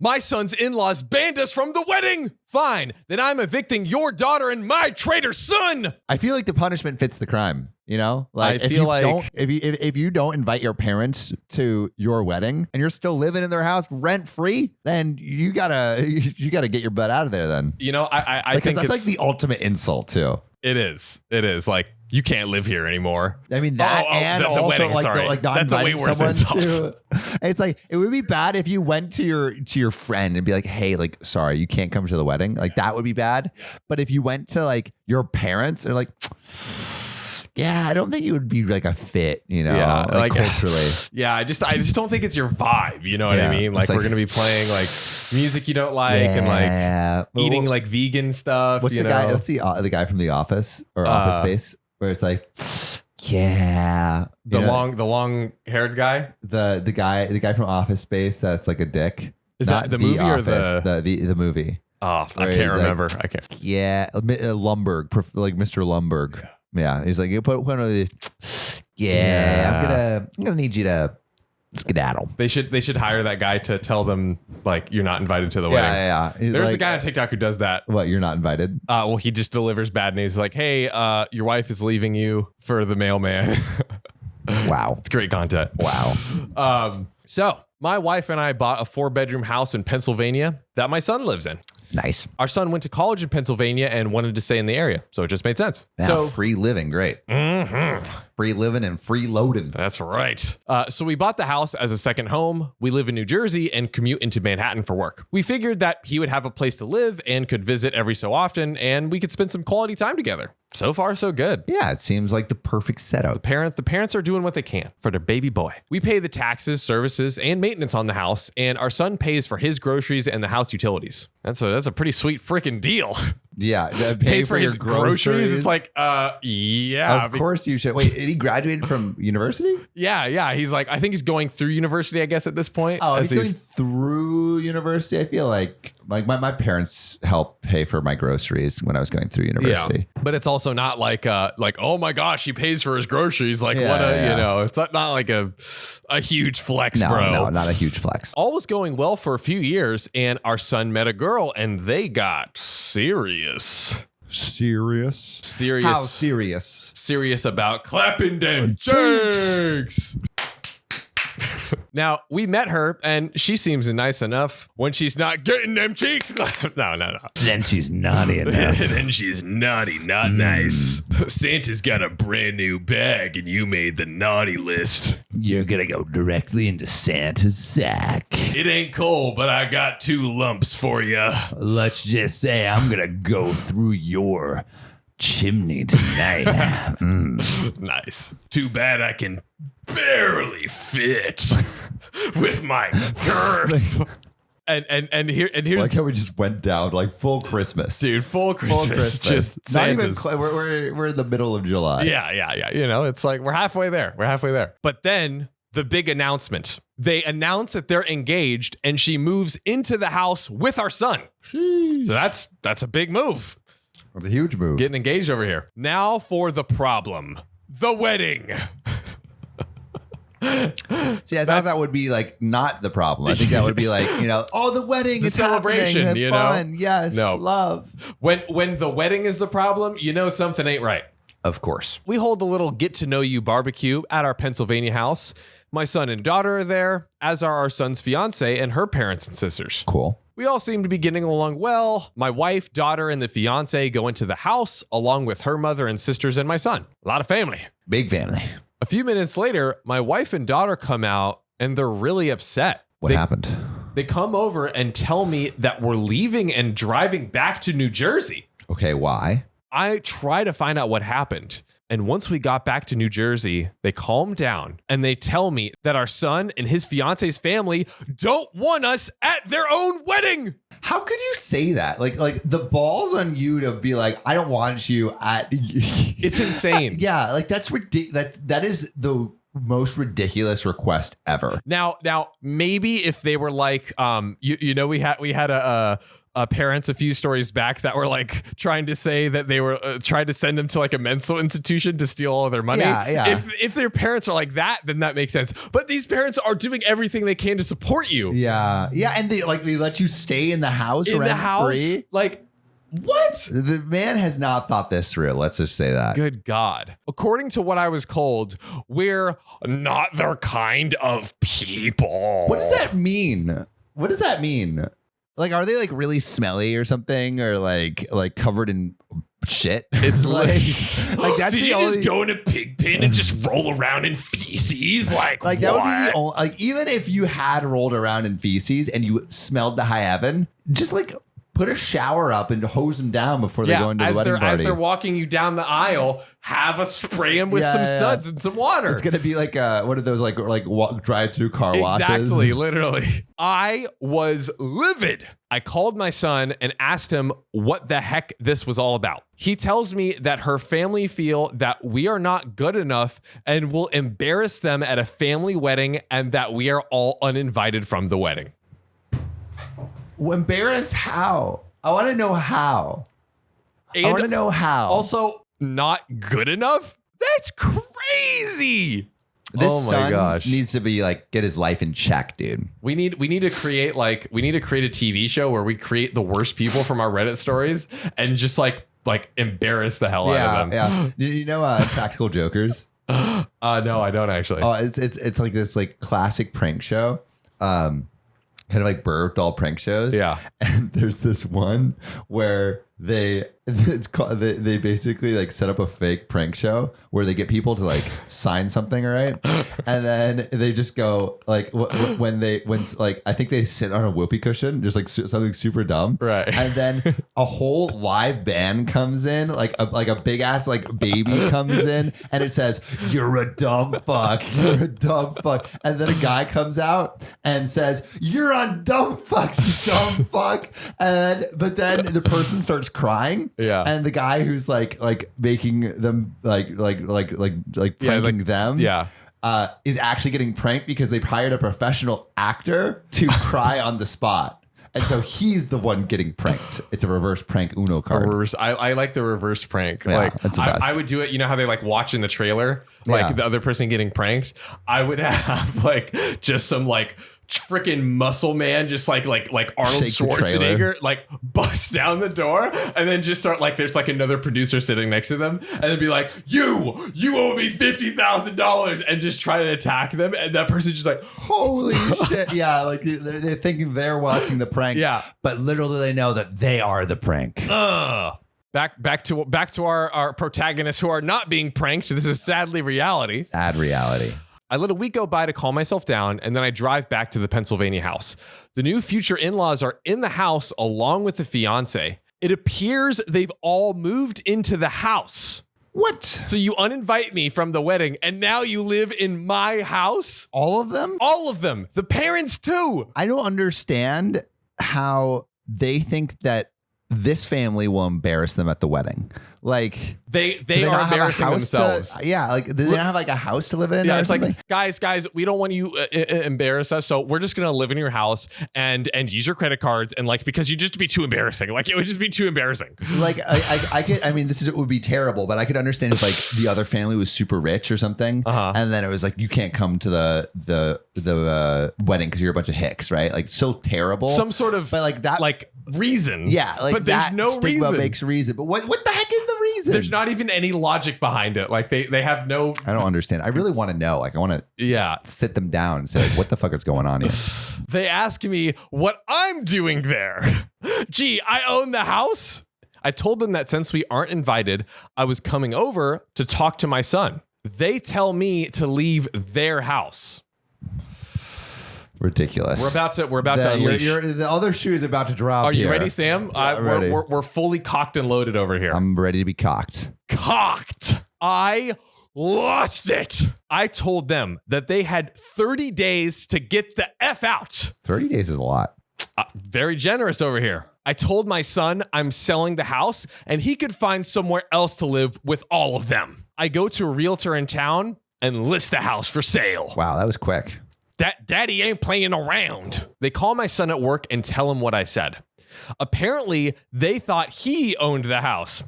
My son's in-laws banned us from the wedding. Fine, then I'm evicting your daughter and my traitor son. I feel like the punishment fits the crime. You know, I feel like if you don't invite your parents to your wedding and you're still living in their house rent free, then you gotta get your butt out of there. Then you know, I think that's like the ultimate insult too. It is like you can't live here anymore. I mean that and also wedding, like not that's a way worse insult. It's like it would be bad if you went to your friend and be like, hey, like sorry, you can't come to the wedding. Like that would be bad. But if you went to like your parents, they're like. Yeah, I don't think it would be like a fit, you know, like culturally. Yeah, I just don't think it's your vibe. You know what I mean? Like we're gonna be playing like music you don't like and like eating like vegan stuff. What's the guy? What's the guy from The Office or Office Space where it's like, the long haired guy, the guy from Office Space that's like a dick. Is that the movie or the movie? Oh, I can't remember. I can't. Yeah, Lumberg, like Mr. Lumberg. Yeah, he's like, you put one of these. Yeah, I'm gonna need you to skedaddle. They should hire that guy to tell them like you're not invited to the wedding. Yeah. There's a guy on TikTok who does that. What? You're not invited? Well, he just delivers bad news. Like, hey, your wife is leaving you for the mailman. Wow, it's great content. Wow. So my wife and I bought a 4-bedroom house in Pennsylvania that my son lives in. Nice. Our son went to college in Pennsylvania and wanted to stay in the area, so it just made sense. So free living, great. Mm-hmm. Free living and free loading. That's right. So we bought the house as a second home. We live in New Jersey and commute into Manhattan for work. We figured that he would have a place to live and could visit every so often, and we could spend some quality time together. So far, so good. Yeah, it seems like the perfect setup. The parents are doing what they can for their baby boy. We pay the taxes, services, and maintenance on the house, and our son pays for his groceries and the house utilities. That's a pretty sweet freaking deal. Yeah, pays for his groceries. It's like, yeah. Of course you should. Wait, did he graduate from university? Yeah. He's like, I think he's going through university, I guess, at this point. Oh, he's going through university. I feel like my parents helped pay for my groceries when I was going through university. Yeah, but it's also not like oh my gosh, he pays for his groceries. Like you know, it's not like a huge flex, bro. No, not a huge flex. All was going well for a few years, and our son met a girl, and they got serious. Serious? How serious? Serious about clapping them cheeks. Now, we met her, and she seems nice enough when she's not getting them cheeks. No. Then she's naughty enough. Then she's naughty, not nice. Santa's got a brand new bag, and you made the naughty list. You're gonna go directly into Santa's sack. It ain't cold, but I got 2 lumps for you. Let's just say I'm gonna go through your chimney tonight. Nice. Too bad I can barely fit with my girth. And here's like how we just went down like full Christmas, dude. Full Christmas. Just not even. We're in the middle of July. Yeah. You know, it's like we're halfway there. But then the big announcement. They announce that they're engaged, and she moves into the house with our son. Sheesh. So that's a big move. That's a huge move. Getting engaged over here. Now for the problem. The wedding. See, I thought that would be like not the problem. I think that would be like, you know, the wedding, the it's celebration, happening, you fun. know? Yes, no. Love. When the wedding is the problem, you know something ain't right. Of course. We hold a little get to know you barbecue at our Pennsylvania house. My son and daughter are there, as are our son's fiance and her parents and sisters. Cool. We all seem to be getting along well. My wife, daughter, and the fiance go into the house along with her mother and sisters and my son. A lot of family. Big family. A few minutes later, my wife and daughter come out and they're really upset. What happened? They come over and tell me that we're leaving and driving back to New Jersey. Okay, why? I try to find out what happened. And once we got back to New Jersey, they calmed down and they tell me that our son and his fiance's family don't want us at their own wedding. How could you say that? Like the balls on you to be like, I don't want you at. It's insane. Yeah, like that's ridiculous. That is the most ridiculous request ever. Now, maybe if they were like, we had a parents a few stories back that were like trying to say that they were trying to send them to like a mental institution to steal all of their money. Yeah. If their parents are like that, then that makes sense. But these parents are doing everything they can to support you. Yeah, and they let you stay in the house rent-free. Like, what? The man has not thought this through. Let's just say that. Good God. According to what I was told, we're not their kind of people. What does that mean? Like, are they like really smelly or something, or like covered in shit? It's like that's did the you only... just go in a pig pen and just roll around in feces? Like that what? would be the only, like, even if you had rolled around in feces and you smelled to high heaven, just like put a shower up and hose them down before they go into the wedding party. As they're walking you down the aisle, have a spray them with some suds and some water. It's gonna be like what are those like drive-through car washes? Exactly, literally. I was livid. I called my son and asked him what the heck this was all about. He tells me that her family feel that we are not good enough and will embarrass them at a family wedding, and that we are all uninvited from the wedding. Embarrass how? I want to know how. And I want to know how. Also, not good enough? That's crazy. This son needs to be like get his life in check, dude. We need to create a TV show where we create the worst people from our Reddit stories and just like embarrass the hell out of them. Yeah. You know Practical Jokers? No, I don't actually. Oh, it's like this like classic prank show. Kind of like burped all prank shows. Yeah. And there's this one where they basically like set up a fake prank show where they get people to like sign something, right? And then they just go like when I think they sit on a whoopee cushion, just like something super dumb, right? And then a whole live band comes in, like a big ass like baby comes in, and it says, "You're a dumb fuck, you're a dumb fuck," and then a guy comes out and says, "You're on dumb fucks, you dumb fuck," but then the person starts crying. Yeah. And the guy who's like making them pranking them. Yeah. Is actually getting pranked because they've hired a professional actor to cry on the spot. And so he's the one getting pranked. It's a reverse prank Uno card. I like the reverse prank. Yeah, like that's the best. I would do it. You know how they like watch in the trailer, like the other person getting pranked. I would have like just some like freaking muscle man, just like Arnold Schwarzenegger, like bust down the door and then just start like there's like another producer sitting next to them and then be like, you owe me $50,000 and just try to attack them, and that person's just like, holy shit. Yeah, like they're thinking they're watching the prank. Yeah, but little do they know that they are the prank. Back to our protagonists who are not being pranked. This is sadly reality. Sad reality. I let a week go by to calm myself down, and then I drive back to the Pennsylvania house. The new future in-laws are in the house along with the fiance. It appears they've all moved into the house. What? So you uninvite me from the wedding, and now you live in my house? All of them? All of them. The parents too. I don't understand how they think that this family will embarrass them at the wedding. Like they are embarrassing themselves. Like do they not have like a house to live in? Yeah, it's something? like guys, we don't want you embarrass us, so we're just gonna live in your house and use your credit cards, and like because you just be too embarrassing. Like it would just be too embarrassing. Like I could. I mean, it would be terrible, but I could understand if like the other family was super rich or something, and then it was like you can't come to the wedding because you're a bunch of hicks, right? Like so terrible. Some sort of but like that like reason. Yeah, like but there's no stigma reason. Makes reason. But what the heck is the reason? There's not even any logic behind it. Like they have no. I don't understand. I really want to know. Like I want to sit them down and say like, what the fuck is going on here? They ask me what I'm doing there. Gee, I own the house. I told them that since we aren't invited, I was coming over to talk to my son. They tell me to leave their house. Ridiculous. We're about to unleash. The other shoe is about to drop. Are you ready, Sam? I'm ready. We're fully cocked and loaded over here. I'm ready to be cocked. Cocked. I lost it. I told them that they had 30 days to get the F out. 30 days is a lot. Very generous over here. I told my son I'm selling the house and he could find somewhere else to live with all of them. I go to a realtor in town and list the house for sale. Wow, that was quick. Daddy ain't playing around. They call my son at work and tell him what I said. Apparently, they thought he owned the house.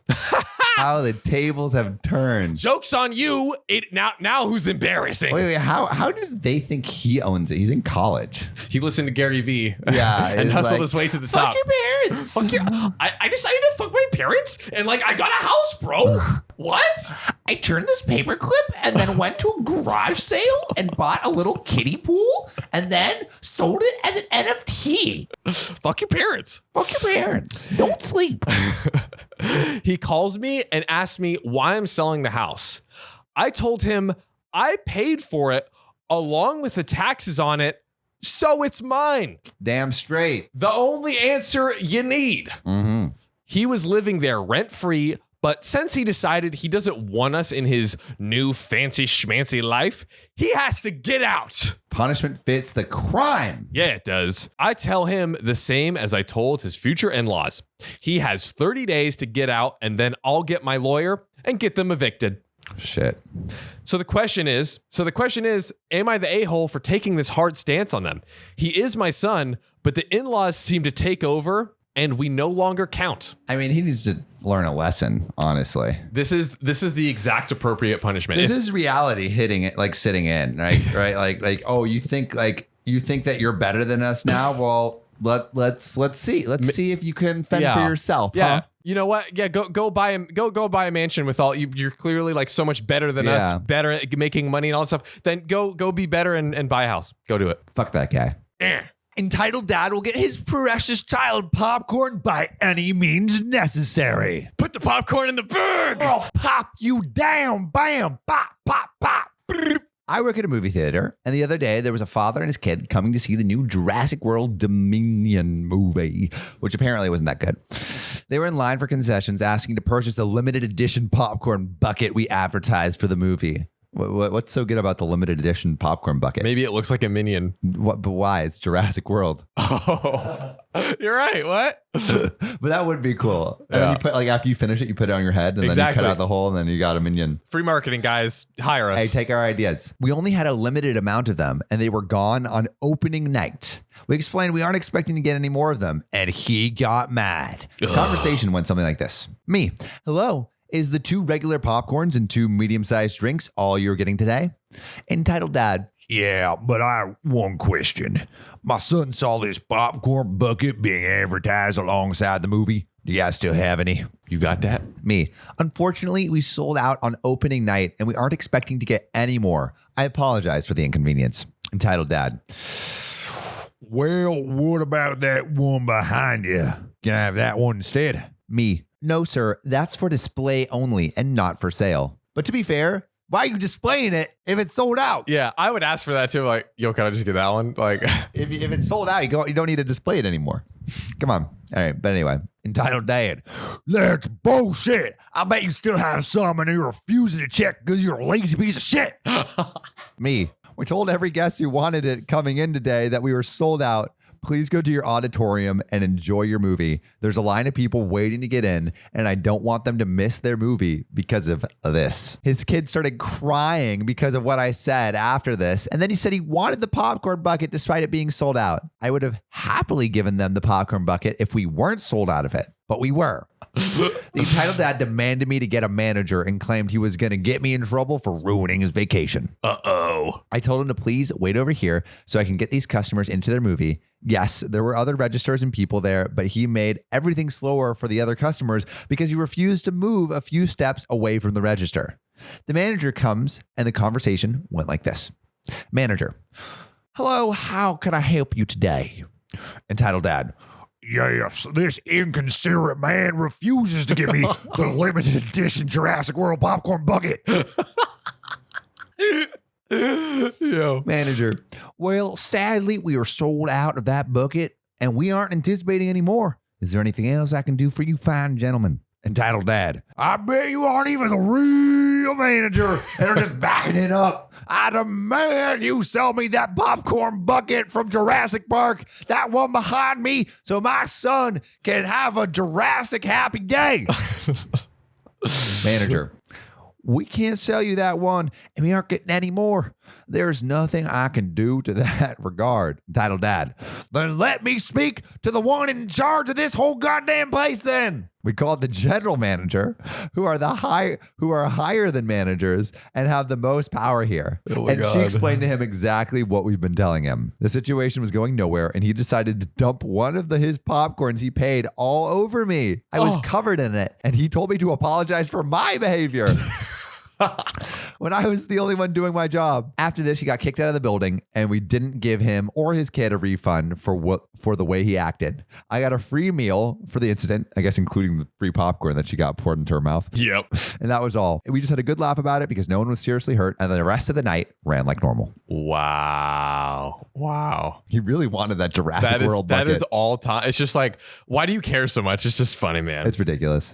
How the tables have turned. Joke's on you. Now who's embarrassing? Wait, how did they think he owns it? He's in college. He listened to Gary Vee. Yeah. And hustled his way to the top. Fuck your parents. Fuck your, I decided to fuck my parents and I got a house, bro. What? I turned this paperclip and then went to a garage sale and bought a little kiddie pool and then sold it as an NFT. Fuck your parents. Fuck your parents. Don't sleep. He calls me and asks me why I'm selling the house. I told him I paid for it along with the taxes on it, so it's mine. Damn straight. The only answer you need. Mm-hmm. He was living there rent-free, but since he decided he doesn't want us in his new fancy schmancy life, he has to get out. Punishment fits the crime. Yeah, it does. I tell him the same as I told his future in-laws. He has 30 days to get out, and then I'll get my lawyer and get them evicted. Shit. So the question is, am I the a-hole for taking this hard stance on them? He is my son, but the in-laws seem to take over, and we no longer count. I mean, he needs to learn a lesson, honestly. This is the exact appropriate punishment. This is reality hitting it, like sitting in, right? Right? Like, oh, you think that you're better than us now? Well, let's see. Let's see if you can fend for yourself. Yeah. Huh? You know what? Yeah, go buy a mansion with all you're clearly so much better than us, better at making money and all that stuff. Then go be better and buy a house. Go do it. Fuck that guy. Entitled Dad will get his precious child popcorn by any means necessary. Put the popcorn in the bag. Or I'll pop you down. Bam. Pop, pop, pop. I work at a movie theater, and the other day there was a father and his kid coming to see the new Jurassic World Dominion movie, which apparently wasn't that good. They were in line for concessions asking to purchase the limited edition popcorn bucket we advertised for the movie. What's so good about the limited edition popcorn bucket? Maybe it looks like a minion. But why? It's Jurassic World. Oh, you're right. What? But that would be cool. And Yeah. then you put, after you finish it, you put it on your head, and then you cut out the hole, and then you got a minion. Free marketing, guys. Hire us. Hey, take our ideas. We only had a limited amount of them, and they were gone on opening night. We explained we aren't expecting to get any more of them, and he got mad. The conversation went something like this. Me, hello. Is the 2 regular popcorns and 2 medium-sized drinks all you're getting today? Entitled Dad. Yeah, but I have one question. My son saw this popcorn bucket being advertised alongside the movie. Do you guys still have any? You got that? Me. Unfortunately, we sold out on opening night, and we aren't expecting to get any more. I apologize for the inconvenience. Entitled Dad. Well, what about that one behind you? Can I have that one instead? Me. No, sir. That's for display only and not for sale. But to be fair, Why are you displaying it if it's sold out? Yeah, I would ask for that too. Like, yo, can I just get that one? Like, if it's sold out, you don't need to display it anymore. Come on. All right. But anyway, Entitled Dad. That's bullshit. I bet you still have some and you're refusing to check because you're a lazy piece of shit. me. We told every guest who wanted it coming in today that we were sold out. Please go to your auditorium and enjoy your movie. There's a line of people waiting to get in, and I don't want them to miss their movie because of this. His kid started crying because of what I said after this, and then he said he wanted the popcorn bucket despite it being sold out. I would have happily given them the popcorn bucket if we weren't sold out of it, but we were. The entitled dad demanded me to get a manager and claimed he was going to get me in trouble for ruining his vacation. uh-oh. I told him to please wait over here so I can get these customers into their movie. Yes, there were other registers and people there, but he made everything slower for the other customers because he refused to move a few steps away from the register. The manager comes and the conversation went like this. Manager, hello, how can I help you today? Entitled dad. Yes, this inconsiderate man refuses to give me the limited edition Jurassic World popcorn bucket. Yo. Manager, well, sadly, we are sold out of that bucket and we aren't anticipating any more. Is there anything else I can do for you fine gentlemen? Entitled dad. I bet you aren't even the real manager and are just backing it up. I demand you sell me that popcorn bucket from Jurassic Park, that one behind me, so my son can have a Jurassic happy day. Manager. we can't sell you that one, and we aren't getting any more. There's nothing I can do to that regard. Entitled Dad, then let me speak to the one in charge of this whole goddamn place then. We called the general manager, who are higher than managers and have the most power here. Oh my and she God. explained to him exactly what we've been telling him. The situation was going nowhere, and he decided to dump one of his popcorns he paid all over me. I was covered in it, and he told me to apologize for my behavior. When I was the only one doing my job. After this, he got kicked out of the building, and we didn't give him or his kid a refund for the way he acted. I got a free meal for the incident, I guess including the free popcorn that she got poured into her mouth. Yep. And that was all. We just had a good laugh about it because no one was seriously hurt, and then the rest of the night ran like normal. Wow. He really wanted that Jurassic World bucket. That is all time. It's just like, why do you care so much? It's just funny, man. It's ridiculous.